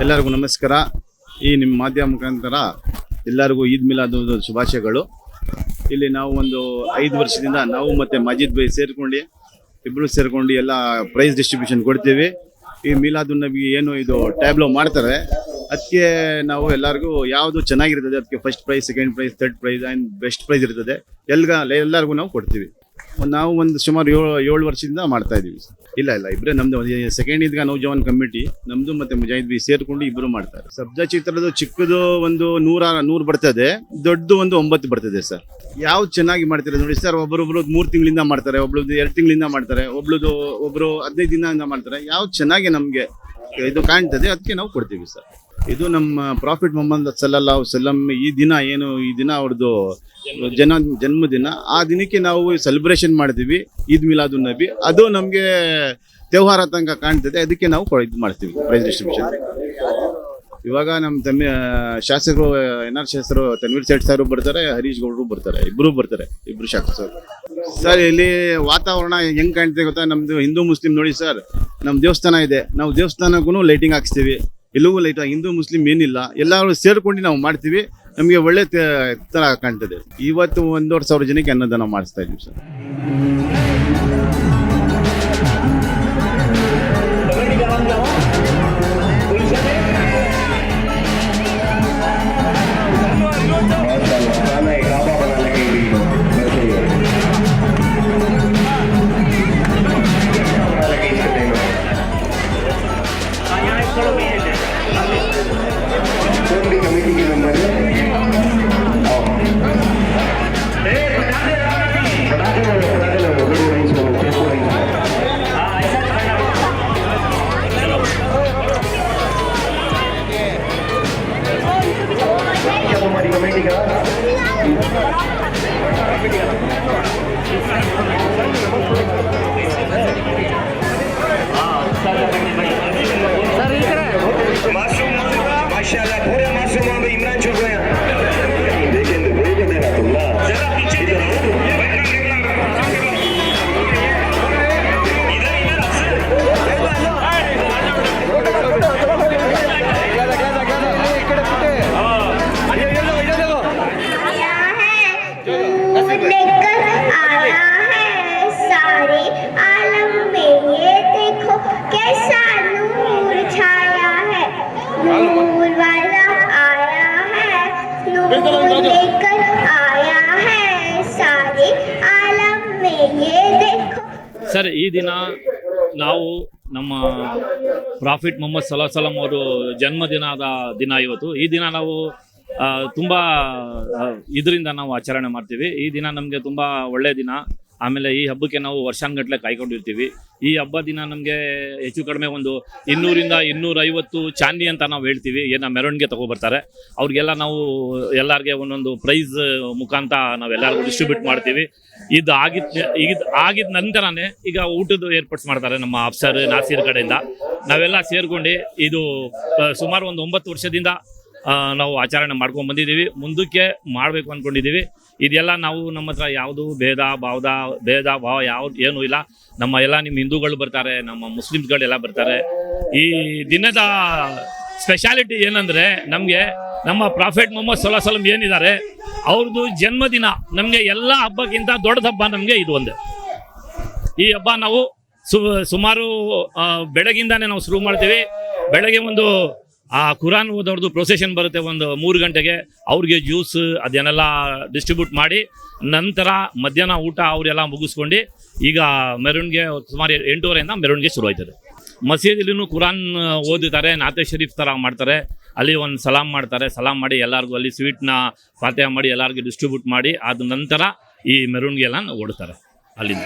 ಎಲ್ಲರಿಗೂ ನಮಸ್ಕಾರ. ಈ ನಿಮ್ಮ ಮಾಧ್ಯಮ ಮುಖಾಂತರ ಎಲ್ಲರಿಗೂ ಈದ್ ಮಿಲಾದ್ ಶುಭಾಶಯಗಳು. ಇಲ್ಲಿ ನಾವು ಒಂದು 5 ವರ್ಷದಿಂದ ನಾವು ಮತ್ತು ಮಜೀದ್ ಭಾಯ್ ಸೇರ್ಕೊಂಡು ಇಬ್ಬರು ಸೇರ್ಕೊಂಡು ಎಲ್ಲ ಪ್ರೈಸ್ ಡಿಸ್ಟ್ರಿಬ್ಯೂಷನ್ ಕೊಡ್ತೀವಿ. ಈ ಮಿಲಾದ್ ನಬಿ ಏನು ಇದು ಟ್ಯಾಬ್ಲೋ ಮಾಡ್ತಾರೆ, ಅದಕ್ಕೆ ನಾವು ಎಲ್ಲರಿಗೂ ಯಾವುದು ಚೆನ್ನಾಗಿರ್ತದೆ ಅದಕ್ಕೆ first prize, second prize, third prize and best prize ಇರ್ತದೆ. ಎಲ್ಲರಿಗೂ ನಾವು ಕೊಡ್ತೀವಿ. ನಾವು ಒಂದು ಸುಮಾರು 7 ವರ್ಷದಿಂದ ಮಾಡ್ತಾ ಇದ್ದೀವಿ. ಇಲ್ಲ ಇಬ್ಬರೇ ನಮ್ದು ಸೆಕೆಂಡ್ ಇದ್ಗ ನೌಜವಾನ್ ಕಮಿಟಿ ನಮ್ದು ಮತ್ತೆ ಮುಜಾಹಿದ್ ಬಿ ಸೇರ್ಕೊಂಡು ಇಬ್ಬರು ಮಾಡ್ತಾರೆ. ಸಬ್ಜಾ ಚಿತ್ರದ ಚಿಕ್ಕದು ಒಂದು 100 ಬರ್ತದೆ, ದೊಡ್ಡದು ಒಂದು 9 ಬರ್ತದೆ ಸರ್. ಯಾವ್ದು ಚೆನ್ನಾಗಿ ಮಾಡ್ತಾರೆ ನೋಡಿ ಸರ್. ಒಬ್ಬರೊಬ್ರು 3 ತಿಂಗಳಿಂದ ಮಾಡ್ತಾರೆ, ಒಬ್ಳದು 2 ತಿಂಗಳಿಂದ ಮಾಡ್ತಾರೆ, ಒಬ್ರು 15 ದಿನದಿಂದ ಮಾಡ್ತಾರೆ. ಯಾವ್ದು ಚೆನ್ನಾಗಿ ನಮಗೆ ಇದು ಕಾಣ್ತದೆ ಅದಕ್ಕೆ ನಾವು ಕೊಡ್ತೀವಿ ಸರ್. ಇದು ನಮ್ಮ ಪ್ರಾಫಿಟ್ ಮೊಹಮ್ಮದ್ ಸಲ್ಲಲ್ಲಾಹು ಸಲ್ಲಂ ಈ ದಿನ ಅವ್ರದ್ದು ಜನ್ಮದಿನ. ಆ ದಿನಕ್ಕೆ ನಾವು ಸೆಲೆಬ್ರೇಷನ್ ಮಾಡ್ತೀವಿ ಈದ್ ಮಿಲಾದುನ್ ನಬಿ. ಅದು ನಮಗೆ ತ್ಯೋಹಾರ ತನಕ ಕಾಣ್ತದೆ, ಅದಕ್ಕೆ ನಾವು ಇದು ಮಾಡ್ತೀವಿ ಪ್ರೈಸ್ ಡಿಸ್ಟ್ರಿಬ್ಯೂಷನ್. ಇವಾಗ ನಮ್ಮ ಶಾಸಕರು NR ಶಾಸಕರು ತನ್ವೀರ್ ಸೇಠ್ ಸರ್ ಬರ್ತಾರೆ, ಹರೀಶ್ ಗೌಡರು ಬರ್ತಾರೆ, ಇಬ್ರು ಶಾಸಕರು ಸರ್. ಇಲ್ಲಿ ವಾತಾವರಣ ಹೆಂಗ್ ಕಾಣ್ತದೆ ಗೊತ್ತಾ? ನಮ್ದು ಹಿಂದೂ ಮುಸ್ಲಿಂ ನೋಡಿ ಸರ್, ನಮ್ಮ ದೇವಸ್ಥಾನ ಇದೆ, ನಾವು ದೇವಸ್ಥಾನಕ್ಕೂ ಲೈಟಿಂಗ್ ಹಾಕ್ಸ್ತೀವಿ. ಎಲ್ಲವೂ ಲೈಟ್, ಹಿಂದೂ ಮುಸ್ಲಿಂ ಏನಿಲ್ಲ, ಎಲ್ಲರೂ ಸೇರ್ಕೊಂಡು ನಾವು ಮಾಡ್ತೀವಿ. ನಮಗೆ ಒಳ್ಳೆ ತರ ಕಾಣ್ತದೆ. ಇವತ್ತು 1,500 ಜನಕ್ಕೆ ಅನ್ನದಾನ ಮಾಡಿಸ್ತಾ ಇದ್ದೀವಿ ಸರ್. माशाल्लाह पूरे मासूम में इमरान चुप गया देखें तो भेज देना तुल्ला जरा पीछे इधर लेकर आया है सारे आलम में ये देखो. ಸರ್, ಈ ದಿನ ನಾವು ನಮ್ಮ ಪ್ರಾಫಿಟ್ ಮೊಹಮ್ಮದ್ ಸಲ್ಲಲ್ಲಾಹು ಅಲೈಹಿ ಅವರು ಜನ್ಮದಿನದ ದಿನ ಇವತ್ತು. ಈ ದಿನ ನಾವು ತುಂಬ ಇದರಿಂದ ನಾವು ಆಚರಣೆ ಮಾಡ್ತೀವಿ. ಈ ದಿನ ನಮಗೆ ತುಂಬ ಒಳ್ಳೆಯ ದಿನ. ಆಮೇಲೆ ಈ ಹಬ್ಬಕ್ಕೆ ನಾವು ವರ್ಷಾನುಗಟ್ಟಲೆ ಕಾಯ್ಕೊಂಡಿರ್ತೀವಿ. ಈ ಹಬ್ಬ ದಿನ ನಮಗೆ ಹೆಚ್ಚು ಕಡಿಮೆ ಒಂದು 200ರಿಂದ 250 ಚಾಂದಿ ಅಂತ ನಾವು ಹೇಳ್ತೀವಿ, ಏನೋ ಮೆರವಣಿಗೆ ತೊಗೊಬರ್ತಾರೆ. ಅವ್ರಿಗೆಲ್ಲ ನಾವು ಎಲ್ಲರಿಗೆ ಒಂದೊಂದು ಪ್ರೈಸ್ ಮುಖಾಂತರ ನಾವೆಲ್ಲರಿಗೂ ಡಿಸ್ಟ್ರಿಬ್ಯೂಟ್ ಮಾಡ್ತೀವಿ. ಇದು ಆಗಿದ ನಂತರನೇ ಈಗ ಊಟದ ಏರ್ಪಾಟ್ಸ್ ಮಾಡ್ತಾರೆ ನಮ್ಮ ಅಫ್ಸರ್ ನಾಸೀರ್ ಕಡೆಯಿಂದ. ನಾವೆಲ್ಲ ಸೇರ್ಕೊಂಡು ಇದು ಸುಮಾರು ಒಂದು 9 ವರ್ಷದಿಂದ ನಾವು ಆಚರಣೆ ಮಾಡ್ಕೊಂಡು ಬಂದಿದ್ದೀವಿ. ಮುಂದಕ್ಕೆ ಮಾಡಬೇಕು ಅಂದ್ಕೊಂಡಿದ್ದೀವಿ. ಇದೆಲ್ಲ ನಾವು ನಮ್ಮ ಹತ್ರ ಯಾವುದು ಭೇದ ಭಾವ ಏನೂ ಇಲ್ಲ. ನಿಮ್ಮ ಹಿಂದೂಗಳು ಬರ್ತಾರೆ, ನಮ್ಮ ಮುಸ್ಲಿಮ್ಸ್ಗಳೆಲ್ಲ ಬರ್ತಾರೆ. ಈ ದಿನದ ಸ್ಪೆಷಾಲಿಟಿ ಏನಂದರೆ, ನಮಗೆ ನಮ್ಮ ಪ್ರಾಫಿಟ್ ಮೊಹಮ್ಮದ್ ಸಲ್ಲಲ್ಲಾಹು ಅಲೈಹಿ ವಸಲ್ಲಂ ಏನಿದ್ದಾರೆ ಅವ್ರದ್ದು ಜನ್ಮದಿನ ನಮಗೆ ಎಲ್ಲ ಹಬ್ಬಕ್ಕಿಂತ ದೊಡ್ಡ ಹಬ್ಬ ನಮಗೆ ಇದು ಒಂದು. ಈ ಹಬ್ಬ ನಾವು ಸುಮಾರು ಬೆಳಗಿಂದಾನೇ ನಾವು ಶುರು ಮಾಡ್ತೀವಿ. ಬೆಳಗ್ಗೆ ಒಂದು ಕುರಾನ್ ಓದೋರ್ದು ಪ್ರೊಸೆಷನ್ ಬರುತ್ತೆ ಒಂದು 3 ಗಂಟೆಗೆ. ಅವ್ರಿಗೆ ಜ್ಯೂಸ್ ಅದನ್ನೆಲ್ಲ ಡಿಸ್ಟ್ರಿಬ್ಯೂಟ್ ಮಾಡಿ ನಂತರ ಮಧ್ಯಾಹ್ನ ಊಟ ಅವರೆಲ್ಲ ಮುಗಿಸ್ಕೊಂಡು ಈಗ ಮೆರವಣಿಗೆ ಸುಮಾರು 8:30ರಿಂದ ಮೆರವಣಿಗೆ ಶುರು ಆಯ್ತದೆ. ಮಸೀದಿಲಿನೂ ಕುರಾನ್ ಓದುತ್ತಾರೆ, ನಾತೆ ಶರೀಫ್ ಥರ ಮಾಡ್ತಾರೆ. ಅಲ್ಲಿ ಒಂದು ಸಲಾಮ್ ಮಾಡ್ತಾರೆ. ಸಲಾಮ್ ಮಾಡಿ ಎಲ್ಲರಿಗೂ ಅಲ್ಲಿ ಸ್ವೀಟ್ನ ಫಾತಿಹಾ ಮಾಡಿ ಎಲ್ಲರಿಗೂ ಡಿಸ್ಟ್ರಿಬ್ಯೂಟ್ ಮಾಡಿ ಆದ ನಂತರ ಈ ಮೆರವಣಿಗೆ ಎಲ್ಲ ಓಡ್ತಾರೆ ಅಲ್ಲಿಂದ.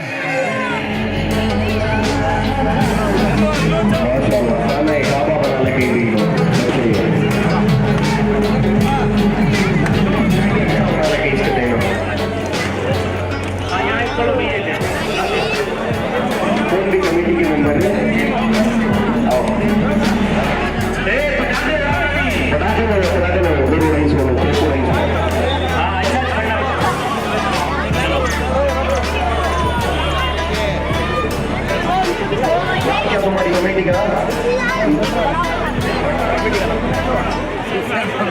कमेटी का